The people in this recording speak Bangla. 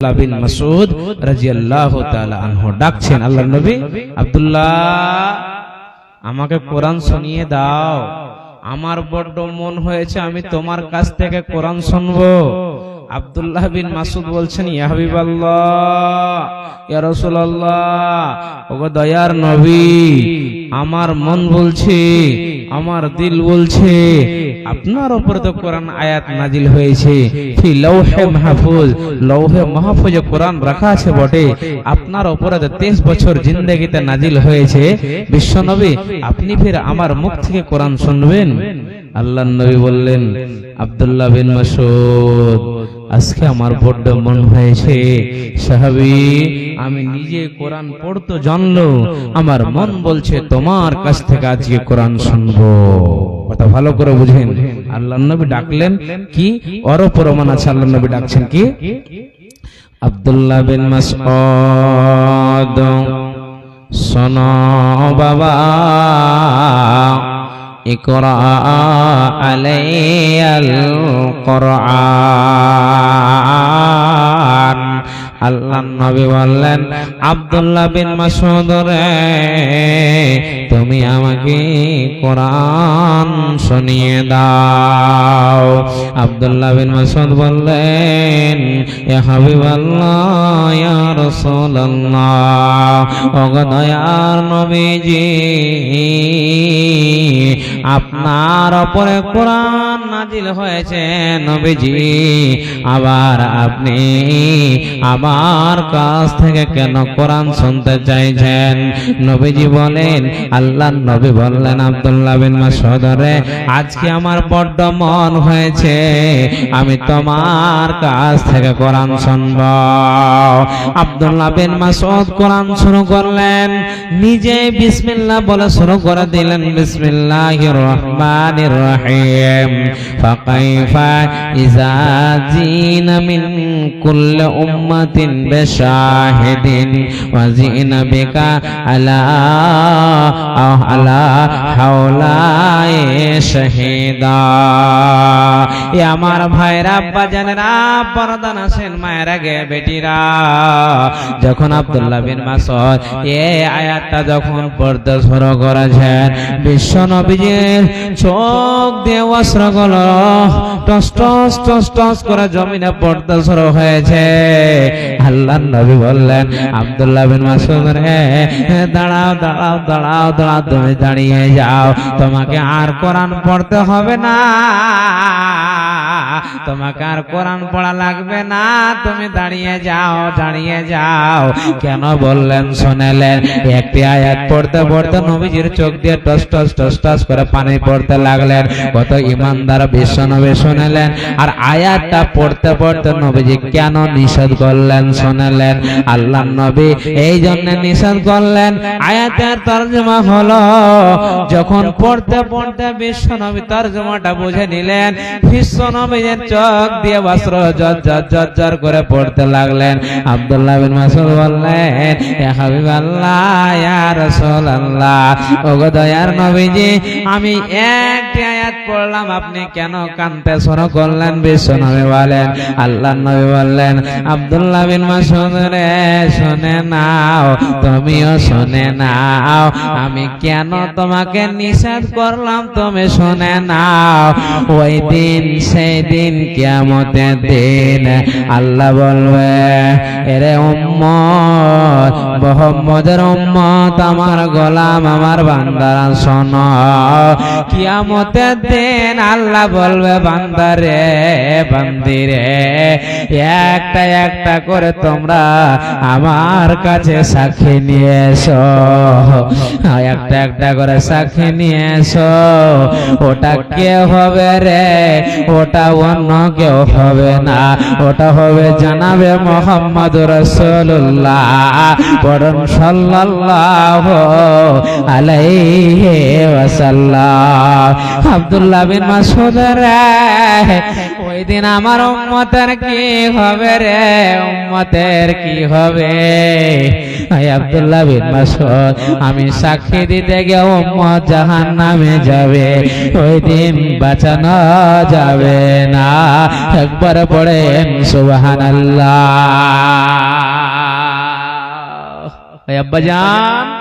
আব্দুল্লাহ বিন মাসউদ রাদিয়াল্লাহু তাআলা আনহু ডাকছেন, আল্লাহর নবী আব্দুল্লাহ আমাকে কোরআন শুনিয়ে দাও, আমার বড় মন হয়েছে আমি তোমার কাছ থেকে কোরআন শুনবো। আব্দুল্লাহ বিন মাসউদ বলছেন, ইয়া হাবিবাল্লাহ, ইয়া রাসূলুল্লাহ, ওগো দয়ার নবী, আমার মন বলছে, আমার দিল বলছে আপনার উপর তো কোরআন আয়াত নাজিল হয়েছে, ফি লাওহে মাহফুজ, লৌহে মাহফুজে কোরআন রাখা আছে বটে, আপনার উপরে 23 বছর জিন্দেগিতে নাজিল হয়েছে। বিশ্বনবী আপনি ফির আমার মুখ থেকে কোরআন শুনবেন? আল্লাহর নবী বললেন, আব্দুল্লাহ বিন মাসউদ আজকে আমার বড় মন হয়েছে সাহাবী, আমি নিজে কোরআন পড়তে জানলো, আমার মন বলছে তোমার কাছ থেকে আজকে কোরআন শুনবো। কথা ভালো করে বুঝেন, আল্লাহর নবী ডাকলেন কি, ওর প্রমাণ আছে, আল্লাহর নবী ডাকছেন কি, আব্দুল্লাহ বিন মাসউদ শোনো বাবা, ইকরা আলাইয়াল কুরআন। আল্লাহর নবী বললেন, আব্দুল্লাহ বিন মাসউদ রে, তুমি আমাকে কোরআন শুনিয়ে দাও। আব্দুল্লাহ বিন মাসউদ বললেন, ইয়া হাবিবাল্লাহ, ইয়া রাসূলুল্লাহ, ওগো দয়ার নবীজি, আপনার উপরে কোরআন নাজিল হয়েছে নবীজি, আবার আপনি আমার কাছ থেকে কেন কোরআন শুনতে চাইছেন? নবীজি বলেন, আল্লাহর নবী বললেন, আব্দুল্লাহ বিন মাসউদ রে, আজকে আমার বড় মন হয়েছে আমি তোমার কাছ থেকে কোরআন শুনব। আব্দুল্লাহ বিন মাসউদ কোরআন শুরু করলেন, নিজে বিসমিল্লাহ বলে শুরু করে দিলেন, বিসমিল্লাহির রহমানির রহিম, ফাকাইফা ইযা জিনা মিন কুল্লি উম্মাতিন বিশাহিদিন ওয়া জিনা বিকা আলা হাওলাই শাহিদা। এ আমার ভাইরা, বাজানেরা, পর্দা নাসেন মায়েরা গে বেটিরা, যখন আব্দুল্লাহ বিন মাসউদ এই আয়াতটা যখন পড়তে শুরু করেছেন, বিশ্ব নবীজির চোখ দিয়ে অশ্রুগুলো টস টস টস টস করে জমিনে পড়তে শুরু হয়েছে। আল্লাহর নবী বললেন, আব্দুল্লাহ বিন মাসউদ রে, দাঁড়াও দাঁড়াও দাঁড়াও দাঁড়াও, তুমি দাঁড়িয়ে যাও, তোমাকে আর কোরআন পড়তে হবে না, তোমাকে আর কোরআন পড়া লাগবে না, তুমি দাঁড়িয়ে যাও, দাঁড়িয়ে যাও। কেন বললেন শুনেলেন, একটি আয়াত পড়তে পড়তে নবীজির চোখ দিয়ে টস টস টস টস করে পানি পড়তে লাগলেন। কত ইমানদার বিশ্ব নবী শুনেলেন, আর আয়াতটা পড়তে পড়তে নবীজি কেন নিষেধ করলেন শুনেলেন। আল্লাহর নবী এই জন্য নিষেধ করলেন, আয়াতের তরজমা হলো, যখন পড়তে পড়তে বিশ্ব নবী তরজমাটা বুঝে নিলেন, বিশ্ব নবীর চোখ দিয়ে অশ্রু ঝরঝর করে পড়তে লাগলেন। আব্দুল্লাহ বিন মাসউদ বললেন, ইয়া হাবিবাল্লাহ, ইয়া রাসূলুল্লাহ, ওগো দয়ার নবীজি, আমি একটি আয়াত পড়লাম, আপনি কেন কাঁদতে শুরু করলেন? বিশ্ব নবী বলেন, আল্লাহর নবী বললেন, আব্দুল্লাহ বিন মাসউদ রে, শুনে নাও, তুমিও শুনে নাও, আমি কেন তোমাকে নিষেধ করলাম তুমি শুনে নাও। ওই দিন, সেই দিন, কিয়ামতের দিন, আল্লাহ বলবে, এরে উম্মত, মুহাম্মদের উম্মত, আমার গোলাম, আমার বান্দারা শোনো, কিয়ামতের দিন আল্লাহ বলবে, বান্দারে, বান্দিরে, একটা একটা করে তোমরা আমার কাছে সাক্ষী নিয়ে এসো, একটা একটা করে সাক্ষী নিয়ে এসো। ওটা কে হবে রে? ওটা অন্য কেউ হবে না, ওটা হবে জানাবে মুহাম্মদ রাসূলুল্লাহ পড়ুন সাল্লাল্লাহু আলাইহি ওয়াসাল্লাম। আব্দুল্লাহ বিন মাসউদ রে ওই দিন আমার উম্মতের কি হবে রে, উম্মতের কি হবে? আব্দুল্লাহ বিন মাসউদ আমি সাক্ষী দিতে গিয়ে উম্মত জাহান্নামে যাবে, ওই দিন বাঁচানো যাবে না। একবার পড়েন সুবহানাল্লাহ। আব্বাজান